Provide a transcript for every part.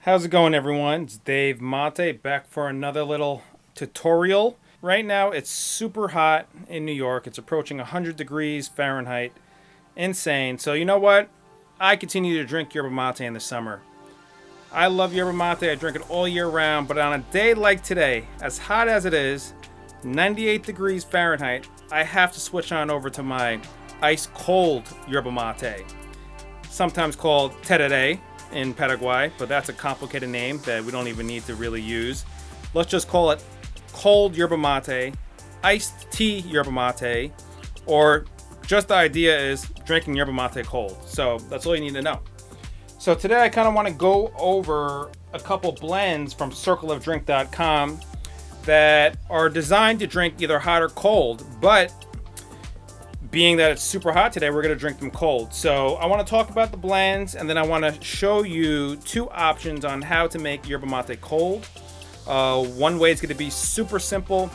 How's it going, everyone? It's Dave Mate back for another little tutorial. Right now it's super hot in New York. It's approaching 100 degrees Fahrenheit. Insane. So you know what? I continue to drink yerba mate in the summer. I love yerba mate. I drink it all year round, but on a day like today, as hot as it is, 98 degrees Fahrenheit, I have to switch on over to my ice cold yerba mate, sometimes called tereré in Paraguay, but that's a complicated name that we don't even need to really use. Let's just call it cold yerba mate, iced tea yerba mate, or just the idea is drinking yerba mate cold. So that's all you need to know. So today I kind of want to go over a couple blends from circleofdrink.com that are designed to drink either hot or cold, but being that it's super hot today, we're going to drink them cold. So I want to talk about the blends, and then I want to show you two options on how to make yerba mate cold. One way is going to be super simple,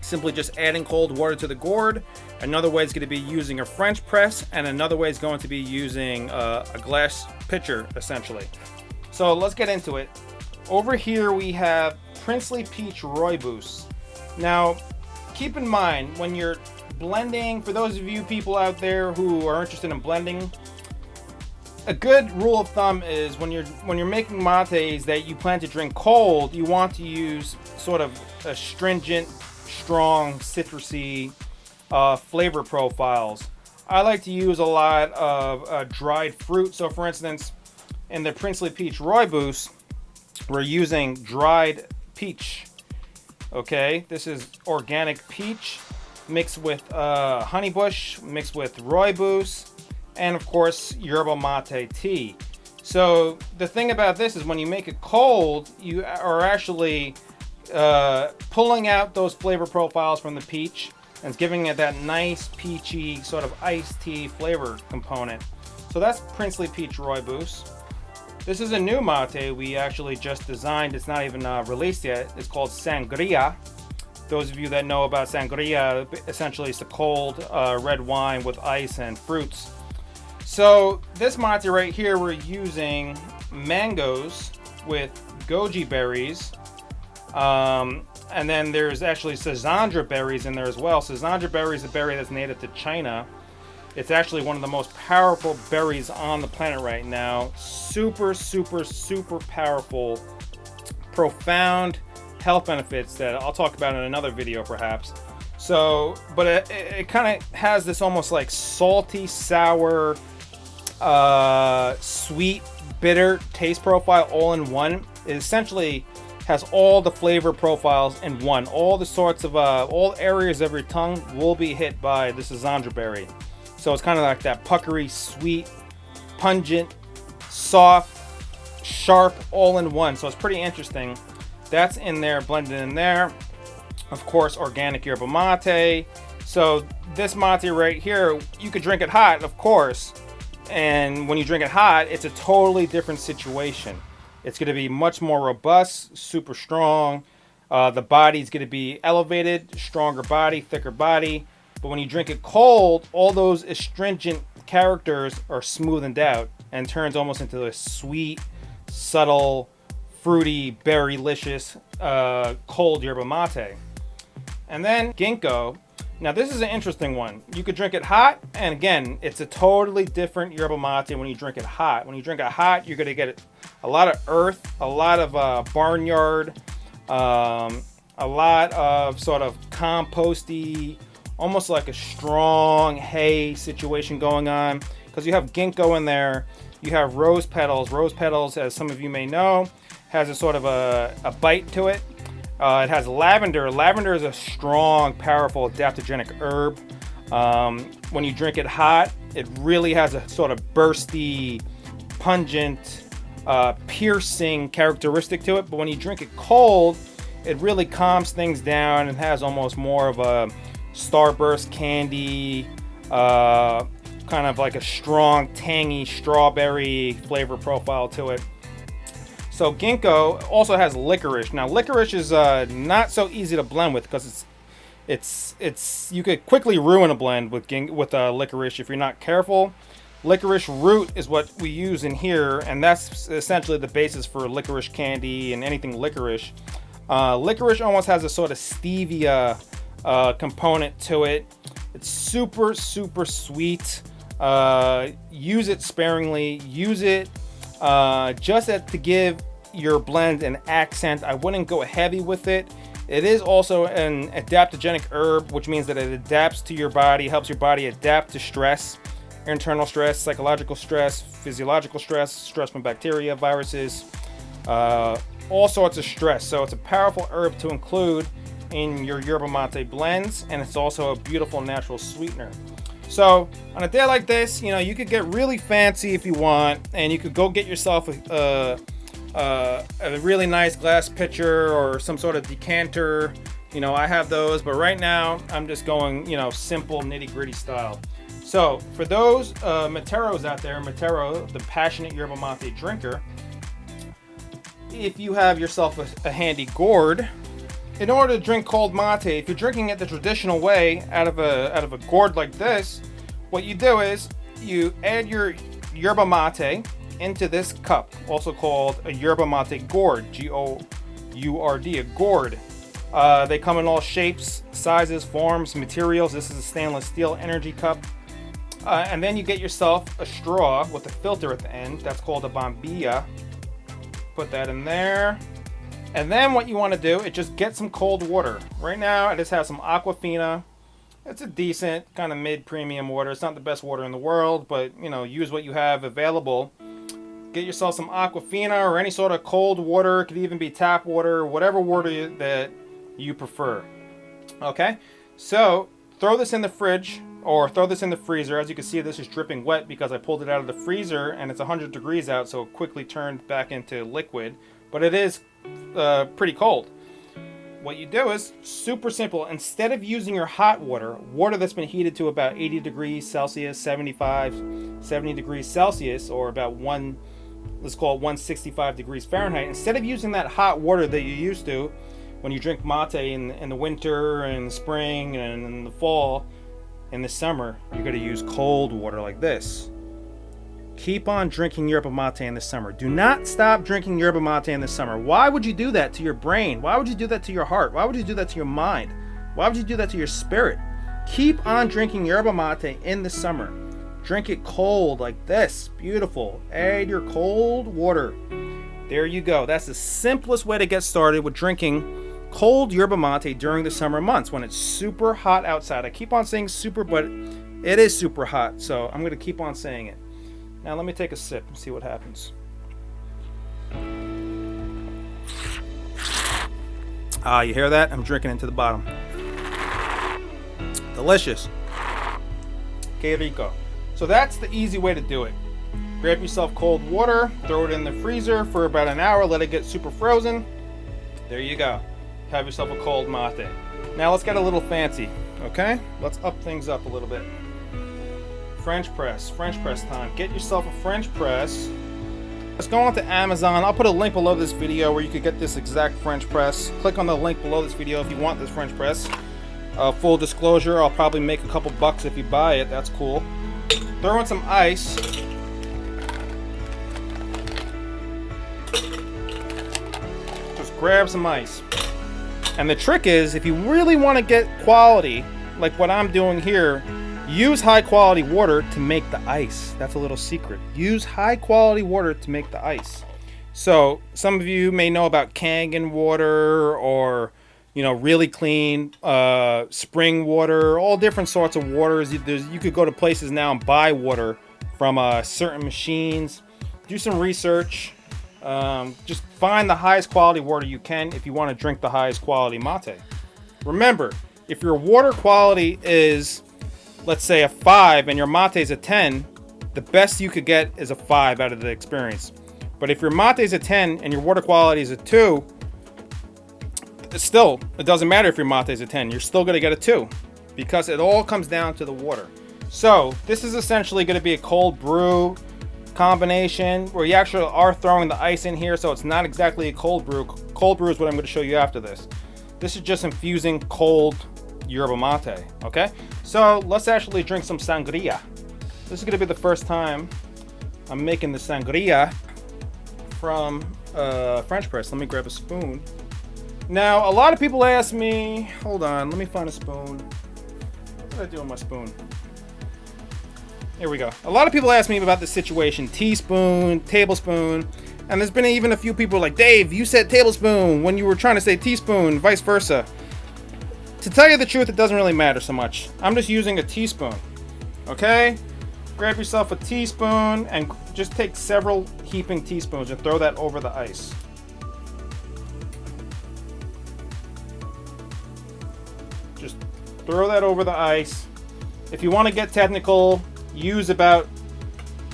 simply just adding cold water to the gourd. Another way is going to be using a French press, and another way is going to be using a glass pitcher, essentially. So let's get into it. Over here we have Princely Peach Rooibos. Now, keep in mind when you're blending, for those of you people out there who are interested in blending, a good rule of thumb is when you're making mates that you plan to drink cold, you want to use sort of astringent, strong, citrusy flavor profiles. I like to use a lot of dried fruit. So for instance, in the Princely Peach Rooibos, we're using dried peach. Okay, this is organic peach mixed with honeybush, mixed with rooibos, and of course yerba mate tea. So the thing about this is when you make it cold, you are actually pulling out those flavor profiles from the peach and it's giving it that nice peachy sort of iced tea flavor component. So that's Princely Peach Rooibos. This is a new mate we actually just designed. It's not even released yet. It's called Sangria. Those of you that know about Sangria, essentially it's a cold red wine with ice and fruits. So this mate right here, we're using mangoes with goji berries. And then there's actually Sazandra berries in there as well. Sazandra berry is a berry that's native to China. It's actually one of the most powerful berries on the planet right now. Super, super, super powerful, profound health benefits that I'll talk about in another video perhaps. So, but it kind of has this almost like salty, sour, sweet, bitter taste profile all in one. It essentially has all the flavor profiles in one. All the sorts of, all areas of your tongue will be hit by the Sazandra berry. So it's kind of like that puckery, sweet, pungent, soft, sharp, all in one. So it's pretty interesting. That's in there, blended in there. Of course, organic yerba mate. So this mate right here, you could drink it hot, of course. And when you drink it hot, it's a totally different situation. It's going to be much more robust, super strong. The body's going to be elevated, stronger body, thicker body. But when you drink it cold, all those astringent characters are smoothened out and turns almost into a sweet, subtle, fruity, berry-licious, cold yerba mate. And then ginkgo. Now this is an interesting one. You could drink it hot, and again, it's a totally different yerba mate when you drink it hot. When you drink it hot, you're gonna get a lot of earth, a lot of barnyard, a lot of sort of composty, almost like a strong hay situation going on, because you have ginkgo in there. You have rose petals. Rose petals, as some of you may know, has a sort of a bite to it. It has lavender. Lavender is a strong, powerful adaptogenic herb. When you drink it hot, it really has a sort of bursty, pungent, piercing characteristic to it. But when you drink it cold, it really calms things down and has almost more of a starburst candy, kind of like a strong, tangy strawberry flavor profile to it. So ginkgo also has licorice. Now licorice is not so easy to blend with because it's you could quickly ruin a blend with licorice if you're not careful. Licorice root is what we use in here, and that's essentially the basis for licorice candy and anything licorice. Licorice almost has a sort of stevia component to it. It's super, super sweet. Use it sparingly. Use it just to give your blend an accent. I wouldn't go heavy with it. It is also an adaptogenic herb, which means that it adapts to your body, helps your body adapt to stress, internal stress, psychological stress, physiological stress, stress from bacteria, viruses, all sorts of stress. So it's a powerful herb to include in your yerba mate blends, and it's also a beautiful natural sweetener. So on a day like this, you know, you could get really fancy if you want, and you could go get yourself a really nice glass pitcher or some sort of decanter. You know, I have those, but right now I'm just going, you know, simple nitty-gritty style. So for those materos out there, Matero, the passionate yerba mate drinker, if you have yourself a handy gourd, in order to drink cold mate, if you're drinking it the traditional way out of a gourd like this, what you do is you add your yerba mate into this cup, also called a yerba mate gourd, G-O-U-R-D, a gourd. They come in all shapes, sizes, forms, materials. This is a stainless steel energy cup. And then you get yourself a straw with a filter at the end. That's called a bombilla. Put that in there. And then what you want to do is just get some cold water. Right now, I just have some Aquafina. It's a decent kind of mid-premium water. It's not the best water in the world, but, you know, use what you have available. Get yourself some Aquafina or any sort of cold water. It could even be tap water, whatever water that you prefer. Okay? So, throw this in the fridge or throw this in the freezer. As you can see, this is dripping wet because I pulled it out of the freezer and it's 100 degrees out, so it quickly turned back into liquid. But it is pretty cold. What you do is super simple. Instead of using your hot water, water that's been heated to about 80 degrees Celsius, 70 degrees Celsius, or about let's call it 165 degrees Fahrenheit, instead of using that hot water that you used to when you drink mate in the winter and the spring and in the fall, in the summer, you're going to use cold water like this. Keep on drinking yerba mate in the summer. Do not stop drinking yerba mate in the summer. Why would you do that to your brain? Why would you do that to your heart? Why would you do that to your mind? Why would you do that to your spirit? Keep on drinking yerba mate in the summer. Drink it cold like this. Beautiful. Add your cold water. There you go. That's the simplest way to get started with drinking cold yerba mate during the summer months when it's super hot outside. I keep on saying super, but it is super hot, so I'm going to keep on saying it. Now let me take a sip and see what happens. Ah, you hear that? I'm drinking it to the bottom. Delicious. Que rico. So that's the easy way to do it. Grab yourself cold water, throw it in the freezer for about an hour, let it get super frozen. There you go. Have yourself a cold mate. Now let's get a little fancy, okay? Let's up things up a little bit. French press time. Get yourself a French press. Let's go on to Amazon. I'll put a link below this video where you could get this exact French press. Click on the link below this video if you want this French press. Full disclosure, I'll probably make a couple bucks if you buy it. That's cool. Throw in some ice. Just grab some ice. And the trick is, if you really want to get quality, like what I'm doing here, use high quality water to make the ice. That's a little secret. Use high quality water to make the ice. So some of you may know about Kangen water or, you know, really clean spring water, all different sorts of waters. You could go to places now and buy water from certain machines. Do some research. Just find the highest quality water you can if you want to drink the highest quality mate. Remember, if your water quality is, let's say, a 5 and your mate is a 10, the best you could get is a 5 out of the experience. But if your mate is a 10 and your water quality is a 2, it doesn't matter if your mate is a 10. You're still going to get a 2 because it all comes down to the water. So this is essentially going to be a cold brew combination where you actually are throwing the ice in here, so it's not exactly a cold brew. Cold brew is what I'm going to show you after this. This is just infusing cold yerba mate. Okay, so let's actually drink some sangria. This is going to be the first time I'm making the sangria from French press. Let me grab a spoon. Now, a lot of people ask me, hold on, let me find a spoon. What did I do with my spoon? Here we go. A lot of people ask me about this situation, teaspoon, tablespoon, and there's been even a few people like, Dave, you said tablespoon when you were trying to say teaspoon, vice versa. To tell you the truth, it doesn't really matter so much. I'm just using a teaspoon, okay? Grab yourself a teaspoon and just take several heaping teaspoons and throw that over the ice. Just throw that over the ice. If you want to get technical, use about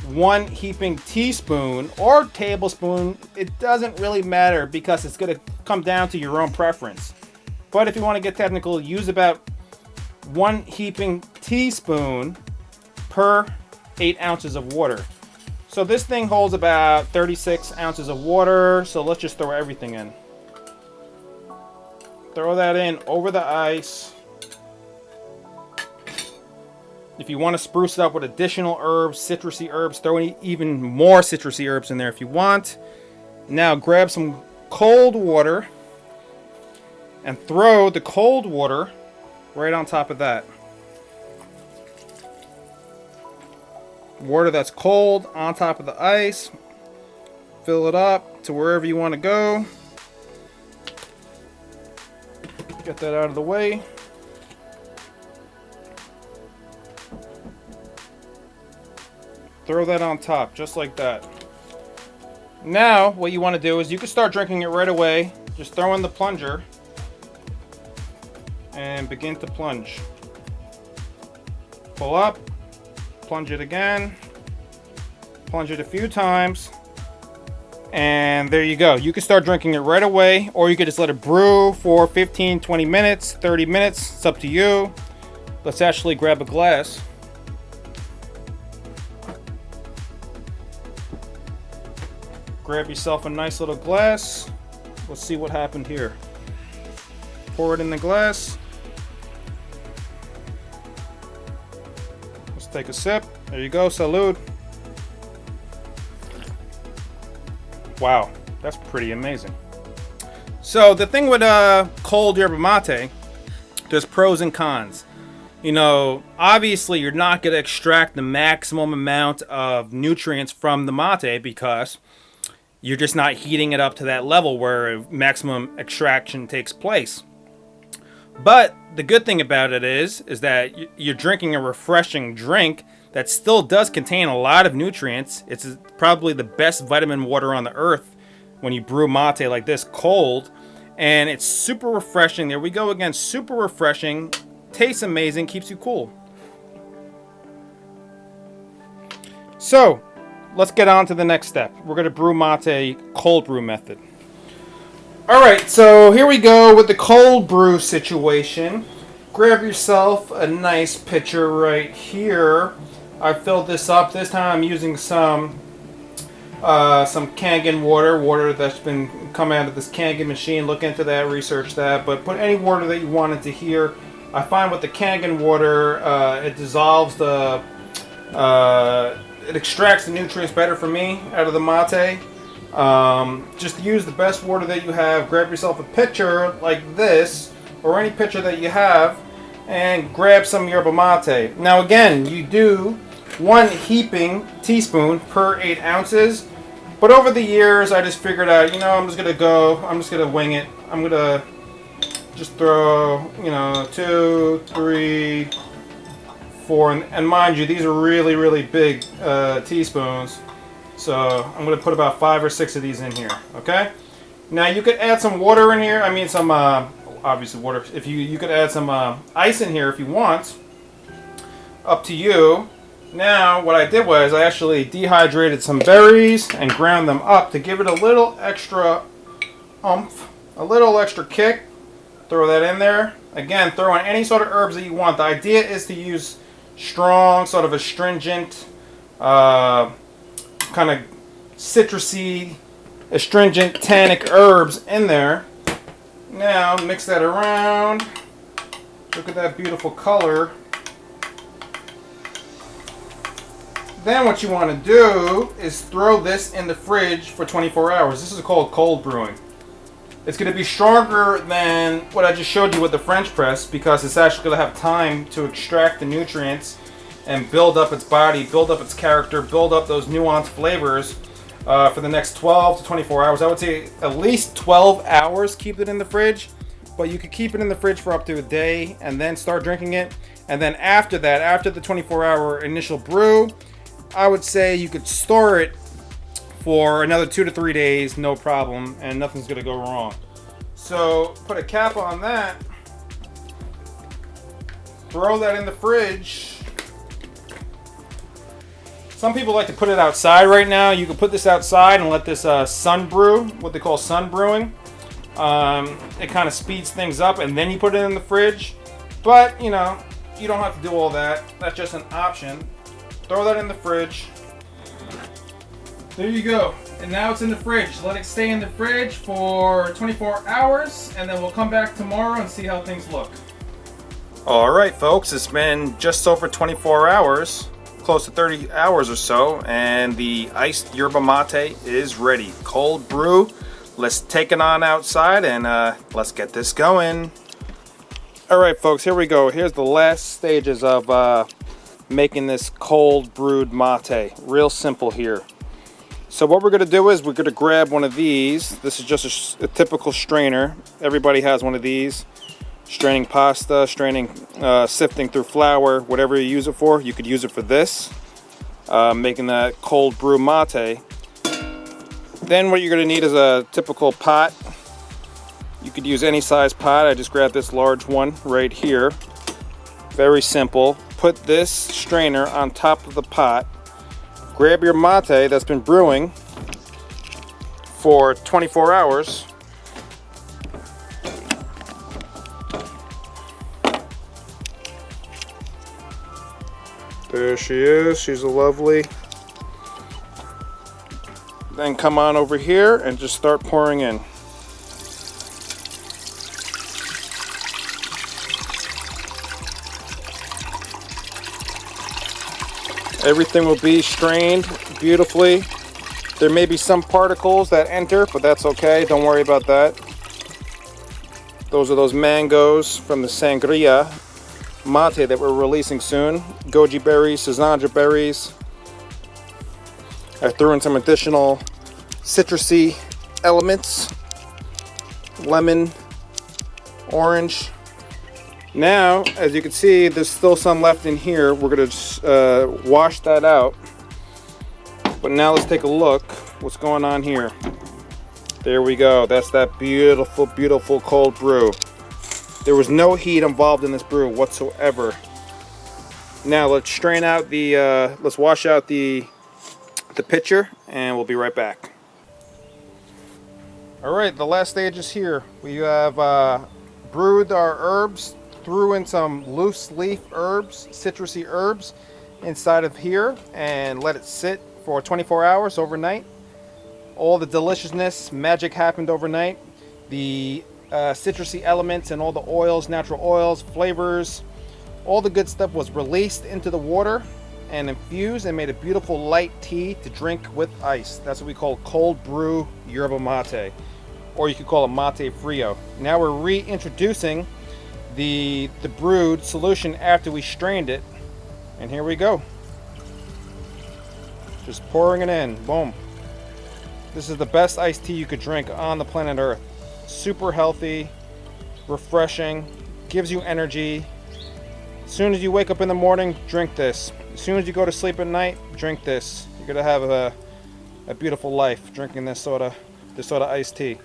1 heaping teaspoon or tablespoon. It doesn't really matter because it's going to come down to your own preference. But if you want to get technical, use about 1 heaping teaspoon per 8 ounces of water. So this thing holds about 36 ounces of water. So let's just throw everything in. Throw that in over the ice. If you want to spruce it up with additional herbs, citrusy herbs, throw even more citrusy herbs in there if you want. Now grab some cold water and throw the cold water right on top of that. Water that's cold on top of the ice. Fill it up to wherever you want to go. Get that out of the way. Throw that on top, just like that. Now, what you want to do is you can start drinking it right away. Just throw in the plunger and begin to plunge. Pull up, plunge it again, plunge it a few times, and there you go. You can start drinking it right away, or you could just let it brew for 15, 20 minutes, 30 minutes. It's up to you. Let's actually grab a glass. Grab yourself a nice little glass. Let's see what happened here. Pour it in the glass. Let's take a sip. There you go, Salud. Wow, that's pretty amazing. So the thing with cold yerba mate, there's pros and cons. You know, obviously you're not going to extract the maximum amount of nutrients from the mate because you're just not heating it up to that level where maximum extraction takes place. But the good thing about it is that you're drinking a refreshing drink that still does contain a lot of nutrients. It's probably the best vitamin water on the earth when you brew mate like this cold. And it's super refreshing. There we go again, super refreshing. Tastes amazing, keeps you cool. So, let's get on to the next step. We're going to brew mate cold brew method. Alright, so here we go with the cold brew situation. Grab yourself a nice pitcher right here. I filled this up. This time I'm using some Kangen water that's been coming out of this Kangen machine. Look into that, research that, but put any water that you want into here. I find with the Kangen water, it dissolves the it extracts the nutrients better for me out of the mate. Just use the best water that you have. Grab yourself a pitcher like this, or any pitcher that you have, and grab some yerba mate. Now again, you do 1 heaping teaspoon per 8 ounces. But over the years, I just figured out, I'm just gonna wing it. I'm gonna just throw, 2, 3, 4, and mind you, these are really, really big teaspoons. So I'm going to put about 5 or 6 of these in here, okay? Now you could add some water in here. I mean some, obviously water. If you could add some ice in here if you want. Up to you. Now what I did was I actually dehydrated some berries and ground them up to give it a little extra oomph, a little extra kick. Throw that in there. Again, throw in any sort of herbs that you want. The idea is to use strong, sort of astringent, kind of citrusy, astringent, tannic herbs in there. Now mix that around. Look at that beautiful color. Then what you want to do is throw this in the fridge for 24 hours. This is called cold brewing. It's going to be stronger than what I just showed you with the French press because it's actually going to have time to extract the nutrients and build up its body, build up its character, build up those nuanced flavors for the next 12 to 24 hours. I would say at least 12 hours keep it in the fridge, but you could keep it in the fridge for up to a day and then start drinking it. And then after that, after the 24-hour initial brew, I would say you could store it for another 2 to 3 days, no problem, and nothing's gonna go wrong. So put a cap on that, throw that in the fridge. Some people like to put it outside right now. You can put this outside and let this sun brew, what they call sun brewing. It kind of speeds things up, and then you put it in the fridge. But, you know, you don't have to do all that. That's just an option. Throw that in the fridge. There you go. And now it's in the fridge. Let it stay in the fridge for 24 hours, and then we'll come back tomorrow and see how things look. All right, folks. It's been just over 24 hours, close to 30 hours or so, and the iced yerba mate is ready. Cold brew. Let's take it on outside and let's get this going. All right, folks. Here we go. Here's the last stages of making this cold brewed mate. Real simple here. So what we're going to do is we're going to grab one of these. This is just a typical strainer. Everybody has one of these. Straining pasta, sifting through flour, whatever you use it for. You could use it for this, making that cold brew mate. Then what you're going to need is a typical pot. You could use any size pot. I just grabbed this large one right here. Very simple. Put this strainer on top of the pot. Grab your mate that's been brewing for 24 hours. There she is. She's lovely. Then come on over here and just start pouring in. Everything will be strained beautifully. There may be some particles that enter, but that's okay. Don't worry about that. Those are those mangoes from the Sangria mate that we're releasing soon. Goji berries, Sangria berries. I threw in some additional citrusy elements. Lemon, orange. Now, as you can see, there's still some left in here. We're going to wash that out. But now let's take a look what's going on here. There we go. That's that beautiful, beautiful cold brew. There was no heat involved in this brew whatsoever. Now let's strain out the, let's wash out the pitcher, and we'll be right back. All right, the last stage is here. We have brewed our herbs, threw in some loose leaf herbs, citrusy herbs inside of here, and let it sit for 24 hours overnight. All the deliciousness, magic happened overnight. The citrusy elements and all the oils, natural oils, flavors, all the good stuff was released into the water and infused and made a beautiful light tea to drink with ice. That's what we call cold brew yerba mate, or you could call it mate frio. Now we're reintroducing the brewed solution after we strained it, and here we go. Just pouring it in. Boom. This is the best iced tea you could drink on the planet Earth. Super healthy, refreshing, gives you energy. As soon as you wake up in the morning, drink this. As soon as you go to sleep at night, drink this. You're gonna have a beautiful life drinking this sort of iced tea.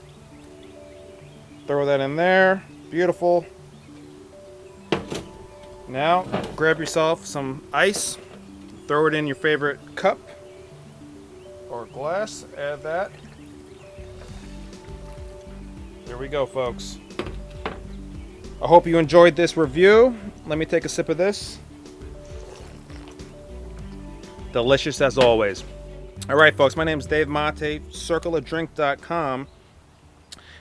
Throw that in there. Beautiful. Now grab yourself some ice. Throw it in your favorite cup or glass. Add that. There we go, folks. I hope you enjoyed this review. Let me take a sip of this. Delicious as always. All right, folks, my name is Dave Mate, circleofdrink.com.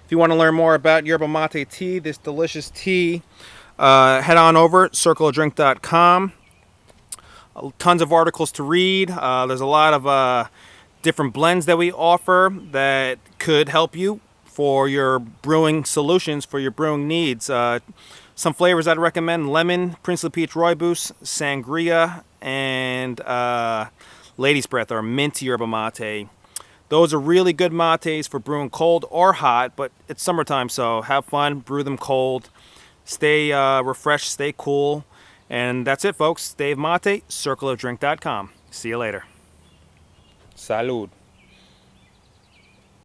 If you want to learn more about yerba mate tea, this delicious tea, head on over, circleofdrink.com. Tons of articles to read. There's a lot of different blends that we offer that could help you for your brewing solutions, for your brewing needs. Some flavors I'd recommend: lemon, princely peach rooibos, sangria, and lady's breath or mint yerba mate. Those are really good mates for brewing cold or hot, but it's summertime, so have fun, brew them cold, stay refreshed, stay cool. And that's it, folks. Dave Mate, circleofdrink.com. See you later. Salud.